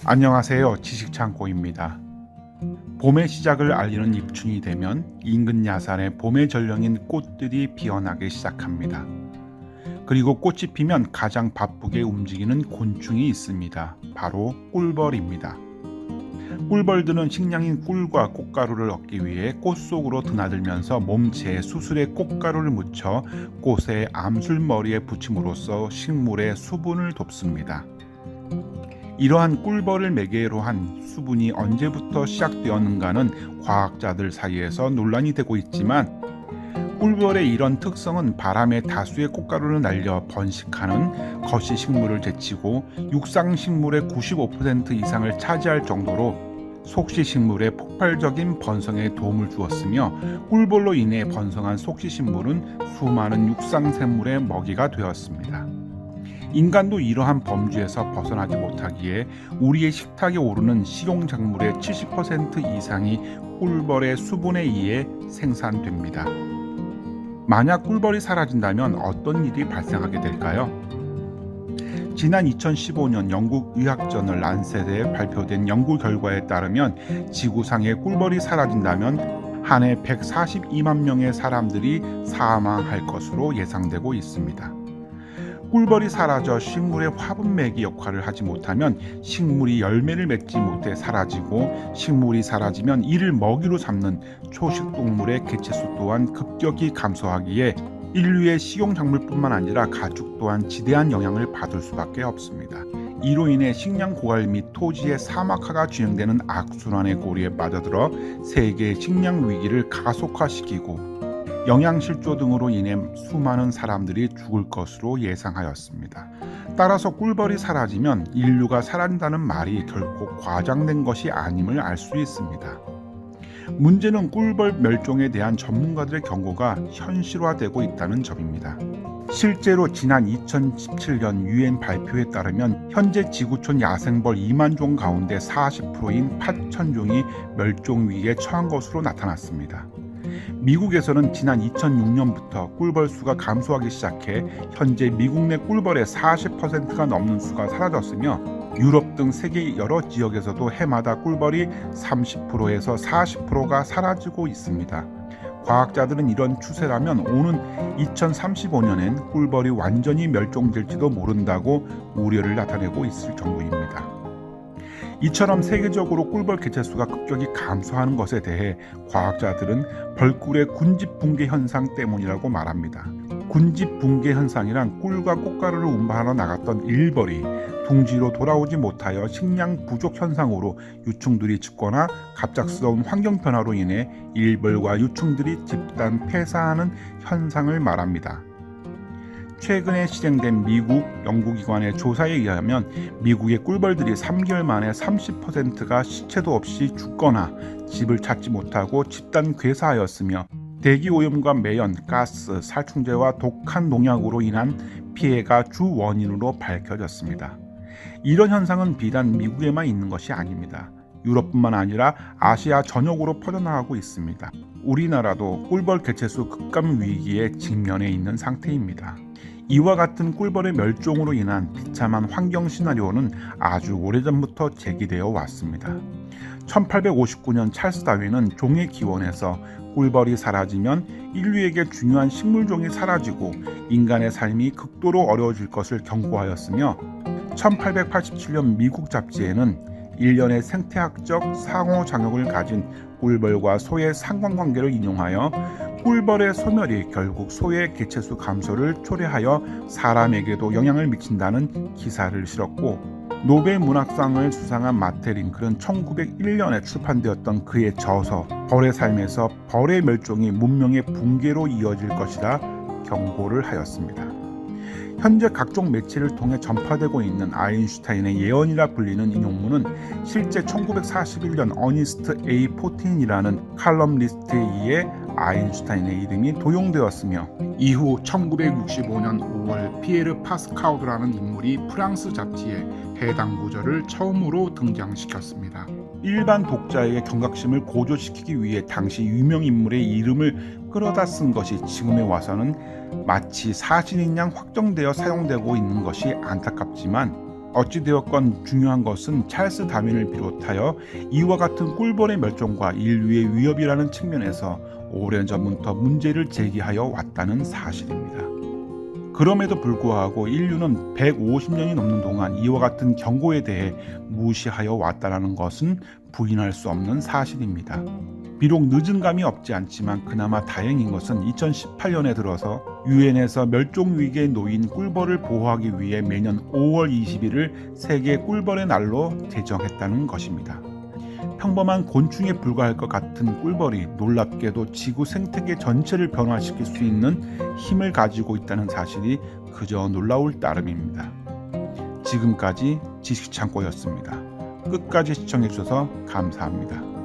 안녕하세요. 지식창고입니다. 봄의 시작을 알리는 입춘이 되면 인근 야산의 봄의 전령인 꽃들이 피어나기 시작합니다. 그리고 꽃이 피면 가장 바쁘게 움직이는 곤충이 있습니다. 바로 꿀벌입니다. 꿀벌들은 식량인 꿀과 꽃가루를 얻기 위해 꽃 속으로 드나들면서 몸체에 수술에 꽃가루를 묻혀 꽃의 암술머리에 붙임으로써 식물의 수분을 돕습니다. 이러한 꿀벌을 매개로 한 수분이 언제부터 시작되었는가는 과학자들 사이에서 논란이 되고 있지만, 꿀벌의 이런 특성은 바람에 다수의 꽃가루를 날려 번식하는 거시 식물을 제치고 육상 식물의 95% 이상을 차지할 정도로 속시 식물의 폭발적인 번성에 도움을 주었으며, 꿀벌로 인해 번성한 속시 식물은 수많은 육상 생물의 먹이가 되었습니다. 인간도 이러한 범주에서 벗어나지 못하기에 우리의 식탁에 오르는 식용작물의 70% 이상이 꿀벌의 수분에 의해 생산됩니다. 만약 꿀벌이 사라진다면 어떤 일이 발생하게 될까요? 지난 2015년 영국 의학저널 란셋에 발표된 연구 결과에 따르면 지구상의 꿀벌이 사라진다면 한 해 142만 명의 사람들이 사망할 것으로 예상되고 있습니다. 꿀벌이 사라져 식물의 화분매기 역할을 하지 못하면 식물이 열매를 맺지 못해 사라지고, 식물이 사라지면 이를 먹이로 삼는 초식동물의 개체수 또한 급격히 감소하기에 인류의 식용작물뿐만 아니라 가축 또한 지대한 영향을 받을 수밖에 없습니다. 이로 인해 식량 고갈 및 토지의 사막화가 진행되는 악순환의 고리에 빠져들어 세계의 식량 위기를 가속화시키고 영양실조 등으로 인해 수많은 사람들이 죽을 것으로 예상하였습니다. 따라서 꿀벌이 사라지면 인류가 사라진다는 말이 결코 과장된 것이 아님을 알 수 있습니다. 문제는 꿀벌 멸종에 대한 전문가들의 경고가 현실화되고 있다는 점입니다. 실제로 지난 2017년 UN 발표에 따르면 현재 지구촌 야생벌 2만 종 가운데 40%인 8,000종이 멸종 위기에 처한 것으로 나타났습니다. 미국에서는 지난 2006년부터 꿀벌 수가 감소하기 시작해 현재 미국 내 꿀벌의 40%가 넘는 수가 사라졌으며, 유럽 등 세계 여러 지역에서도 해마다 꿀벌이 30%에서 40%가 사라지고 있습니다. 과학자들은 이런 추세라면 오는 2035년엔 꿀벌이 완전히 멸종될지도 모른다고 우려를 나타내고 있을 정도입니다. 이처럼 세계적으로 꿀벌 개체수가 급격히 감소하는 것에 대해 과학자들은 벌꿀의 군집 붕괴 현상 때문이라고 말합니다. 군집 붕괴 현상이란 꿀과 꽃가루를 운반하러 나갔던 일벌이 둥지로 돌아오지 못하여 식량 부족 현상으로 유충들이 죽거나 갑작스러운 환경 변화로 인해 일벌과 유충들이 집단 폐사하는 현상을 말합니다. 최근에 실행된 미국 연구기관의 조사에 의하면 미국의 꿀벌들이 3개월 만에 30%가 시체도 없이 죽거나 집을 찾지 못하고 집단 괴사하였으며, 대기오염과 매연, 가스, 살충제와 독한 농약으로 인한 피해가 주 원인으로 밝혀졌습니다. 이런 현상은 비단 미국에만 있는 것이 아닙니다. 유럽뿐만 아니라 아시아 전역으로 퍼져나가고 있습니다. 우리나라도 꿀벌 개체수 급감 위기에 직면해 있는 상태입니다. 이와 같은 꿀벌의 멸종으로 인한 비참한 환경 시나리오는 아주 오래전부터 제기되어 왔습니다. 1859년 찰스 다윈은 종의 기원에서 꿀벌이 사라지면 인류에게 중요한 식물종이 사라지고 인간의 삶이 극도로 어려워질 것을 경고하였으며, 1887년 미국 잡지에는 일련의 생태학적 상호작용을 가진 꿀벌과 소의 상관관계를 인용하여 꿀벌의 소멸이 결국 소의 개체수 감소를 초래하여 사람에게도 영향을 미친다는 기사를 실었고, 노벨 문학상을 수상한 마테 링클은 1901년에 출판되었던 그의 저서 벌의 삶에서 벌의 멸종이 문명의 붕괴로 이어질 것이라 경고를 하였습니다. 현재 각종 매체를 통해 전파되고 있는 아인슈타인의 예언이라 불리는 인용문은 실제 1941년 어니스트 A. 포틴이라는 칼럼니스트에 의해 아인슈타인의 이름이 도용되었으며, 이후 1965년 5월 피에르 파스카우드라는 인물이 프랑스 잡지에 해당 구절을 처음으로 등장시켰습니다. 일반 독자에게 경각심을 고조시키기 위해 당시 유명 인물의 이름을 끌어다 쓴 것이 지금에 와서는 마치 사실인 양 확정되어 사용되고 있는 것이 안타깝지만, 어찌되었건 중요한 것은 찰스 다윈을 비롯하여 이와 같은 꿀벌의 멸종과 인류의 위협이라는 측면에서 오래전부터 문제를 제기하여 왔다는 사실입니다. 그럼에도 불구하고 인류는 150년이 넘는 동안 이와 같은 경고에 대해 무시하여 왔다는 것은 부인할 수 없는 사실입니다. 비록 늦은 감이 없지 않지만 그나마 다행인 것은 2018년에 들어서 유엔에서 멸종위기에 놓인 꿀벌을 보호하기 위해 매년 5월 20일을 세계 꿀벌의 날로 제정했다는 것입니다. 평범한 곤충에 불과할 것 같은 꿀벌이 놀랍게도 지구 생태계 전체를 변화시킬 수 있는 힘을 가지고 있다는 사실이 그저 놀라울 따름입니다. 지금까지 지식창고였습니다. 끝까지 시청해 주셔서 감사합니다.